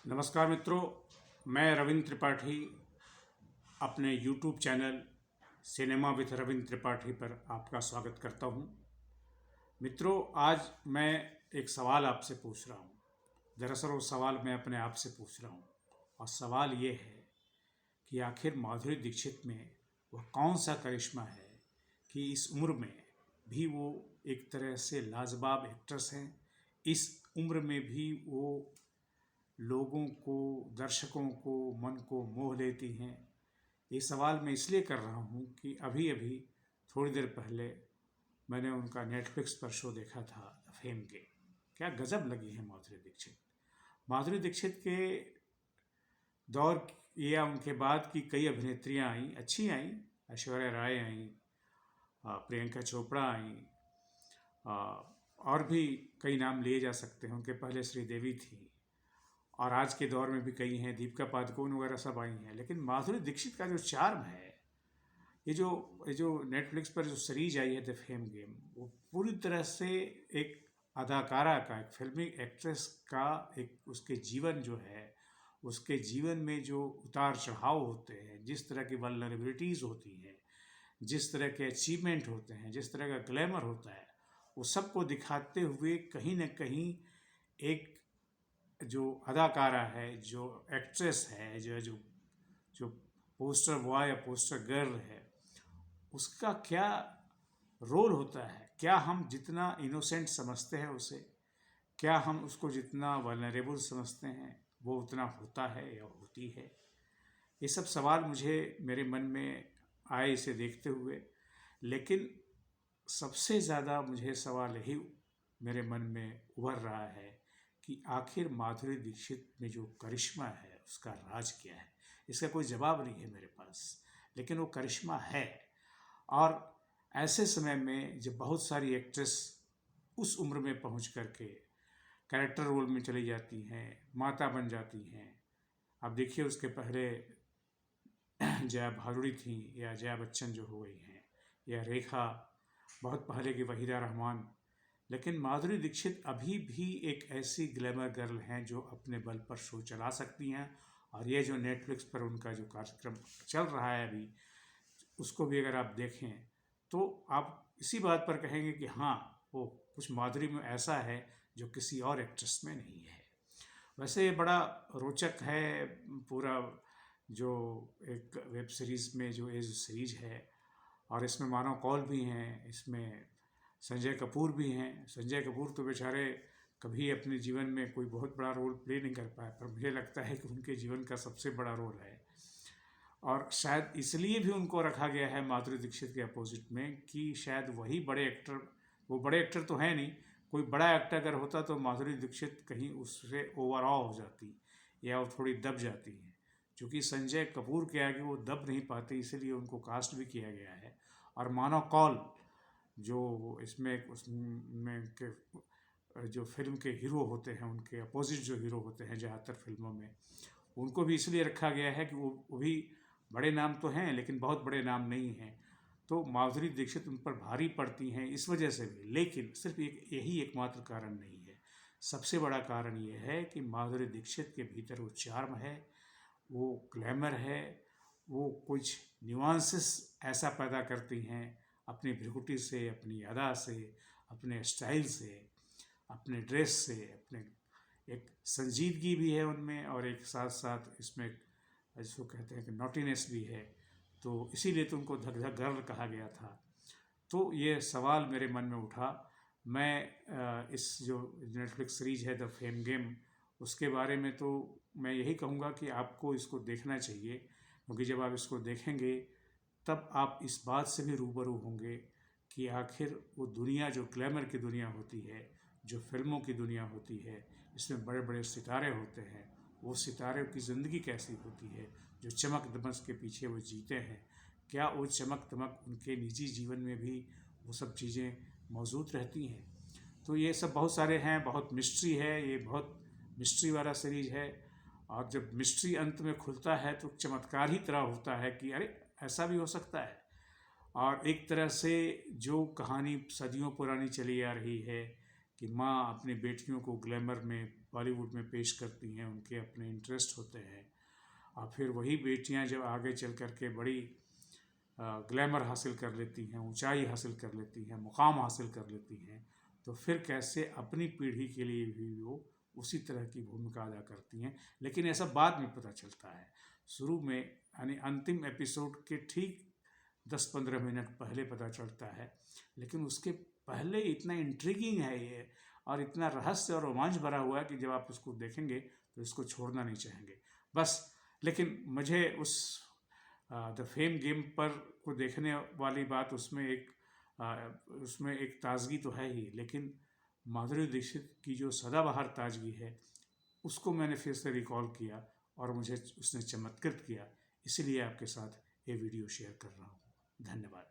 नमस्कार मित्रों, मैं रविंद्र त्रिपाठी अपने YouTube channel cinema with Ravindra Tripathi पर आपका स्वागत करता हूं। मित्रों, आज मैं एक सवाल आपसे पूछ रहा हूं। दरअसल वो सवाल मैं अपने आप से पूछ रहा हूं और सवाल ये है कि आखिर माधुरी दीक्षित में वह कौन सा करिश्मा है कि इस उम्र में भी वो एक तरह से लाजवाब एक्ट्रेस हैं। इस उम्र में भी वो लोगों को, दर्शकों को, मन को मोह लेती हैं। ये सवाल मैं इसलिए कर रहा हूँ कि अभी अभी थोड़ी देर पहले मैंने उनका नेटफ्लिक्स पर शो देखा था, द फेम गेम। क्या गजब लगी है माधुरी दीक्षित। माधुरी दीक्षित के दौर या उनके बाद की कई अभिनेत्रियाँ आई, अच्छी आई। ऐश्वर्या राय आई, प्रियंका चोपड़ा आई, और भी कई नाम लिए जा सकते हैं। उनके पहले श्रीदेवी थी और आज के दौर में भी कई हैं, दीपिका पादुकोण वगैरह सब आई हैं। लेकिन माधुरी दीक्षित का जो चार्म है, ये जो नेटफ्लिक्स पर जो सीरीज आई है द फेम गेम, वो पूरी तरह से एक अदाकारा का, एक फिल्मी एक्ट्रेस का, एक उसके जीवन जो है, उसके जीवन में जो उतार चढ़ाव होते हैं, जिस तरह की वल्नरेबिलिटीज़ होती हैं, जिस तरह के अचीवमेंट होते हैं, जिस तरह का ग्लैमर होता है, वो सबको दिखाते हुए कहीं ना कहीं एक जो अदाकारा है, जो एक्ट्रेस है, जो जो जो पोस्टर बॉय या पोस्टर गर्ल है, उसका क्या रोल होता है। क्या हम जितना इनोसेंट समझते हैं उसे, क्या हम उसको जितना वल्नरेबल समझते हैं, वो उतना होता है या होती है। ये सब सवाल मुझे मेरे मन में आए इसे देखते हुए। लेकिन सबसे ज़्यादा मुझे सवाल यही मेरे मन में उभर रहा है कि आखिर माधुरी दीक्षित में जो करिश्मा है, उसका राज क्या है। इसका कोई जवाब नहीं है मेरे पास, लेकिन वो करिश्मा है। और ऐसे समय में जब बहुत सारी एक्ट्रेस उस उम्र में पहुंच करके कैरेक्टर रोल में चली जाती हैं, माता बन जाती हैं। अब देखिए, उसके पहले जया भादुड़ी थी, या जया बच्चन जो हो गई हैं, या रेखा, बहुत पहले की वहीदा रहमान। लेकिन माधुरी दीक्षित अभी भी एक ऐसी ग्लैमर गर्ल हैं जो अपने बल पर शो चला सकती हैं। और ये जो नेटफ्लिक्स पर उनका जो कार्यक्रम चल रहा है अभी, उसको भी अगर आप देखें तो आप इसी बात पर कहेंगे कि हाँ, वो कुछ माधुरी में ऐसा है जो किसी और एक्ट्रेस में नहीं है। वैसे ये बड़ा रोचक है पूरा जो एक वेब सीरीज़ में जो ये सीरीज है। और इसमें मानव कौल भी हैं, इसमें संजय कपूर भी हैं। संजय कपूर तो बेचारे कभी अपने जीवन में कोई बहुत बड़ा रोल प्ले नहीं कर पाए, पर मुझे लगता है कि उनके जीवन का सबसे बड़ा रोल है। और शायद इसलिए भी उनको रखा गया है माधुरी दीक्षित के अपोजिट में कि शायद वही बड़े एक्टर, वो बड़े एक्टर तो हैं नहीं, कोई बड़ा एक्टर अगर होता तो माधुरी दीक्षित कहीं उससे ओवरऑल हो जाती या वो थोड़ी दब जाती है। क्योंकि संजय कपूर के आगे वो दब नहीं पाते, इसीलिए उनको कास्ट भी किया गया है। और मानव कौल जो इसमें उसमें के जो फिल्म के हीरो होते हैं, उनके अपोजिट जो हीरो होते हैं ज़्यादातर फिल्मों में, उनको भी इसलिए रखा गया है कि वो भी बड़े नाम तो हैं लेकिन बहुत बड़े नाम नहीं हैं। तो माधुरी दीक्षित उन पर भारी पड़ती हैं इस वजह से भी। लेकिन सिर्फ यही एकमात्र कारण नहीं है। सबसे बड़ा कारण ये है कि माधुरी दीक्षित के भीतर वो चार्म है, वो ग्लैमर है, वो कुछ न्यूआंसेस ऐसा पैदा करती हैं अपनी भ्रुकुटी से, अपनी अदा से, अपने स्टाइल से, अपने ड्रेस से, अपने एक संजीदगी भी है उनमें, और एक साथ साथ इसमें जिसको कहते हैं कि नॉटीनेस भी है। तो इसीलिए तो उनको धक धक गर्ल कहा गया था। तो ये सवाल मेरे मन में उठा। मैं इस जो नेटफ्लिक्स सीरीज है द फेम गेम, उसके बारे में तो मैं यही कहूँगा कि आपको इसको देखना चाहिए। क्योंकि जब आप इसको देखेंगे तब आप इस बात से भी रूबरू होंगे कि आखिर वो दुनिया जो ग्लैमर की दुनिया होती है, जो फिल्मों की दुनिया होती है, इसमें बड़े बड़े सितारे होते हैं, वो सितारे की ज़िंदगी कैसी होती है, जो चमक दमक के पीछे वो जीते हैं, क्या वो चमक दमक उनके निजी जीवन में भी वो सब चीज़ें मौजूद रहती हैं। तो ये सब बहुत सारे हैं, बहुत मिस्ट्री है, ये बहुत मिस्ट्री वाला सीरीज है। और जब मिस्ट्री अंत में खुलता है तो चमत्कार ही तरह होता है कि अरे, ऐसा भी हो सकता है। और एक तरह से जो कहानी सदियों पुरानी चली आ रही है कि माँ अपनी बेटियों को ग्लैमर में बॉलीवुड में पेश करती हैं, उनके अपने इंटरेस्ट होते हैं, और फिर वही बेटियां जब आगे चल कर के बड़ी ग्लैमर हासिल कर लेती हैं, ऊंचाई हासिल कर लेती हैं, मुकाम हासिल कर लेती हैं, तो फिर कैसे अपनी पीढ़ी के लिए भी वो उसी तरह की भूमिका अदा करती हैं। लेकिन ऐसा बाद में पता चलता है। शुरू में यानी अंतिम एपिसोड के ठीक 10-15 मिनट पहले पता चलता है, लेकिन उसके पहले इतना इंट्रिगिंग है ये, और इतना रहस्य और रोमांच भरा हुआ है कि जब आप इसको देखेंगे तो इसको छोड़ना नहीं चाहेंगे बस। लेकिन मुझे उस द फेम गेम पर को देखने वाली बात, उसमें एक ताजगी तो है ही, लेकिन माधुरी दीक्षित की जो सदाबहार ताजगी है उसको मैंने फिर से रिकॉल किया और मुझे उसने चमत्कृत किया। इसीलिए आपके साथ ये वीडियो शेयर कर रहा हूँ। धन्यवाद।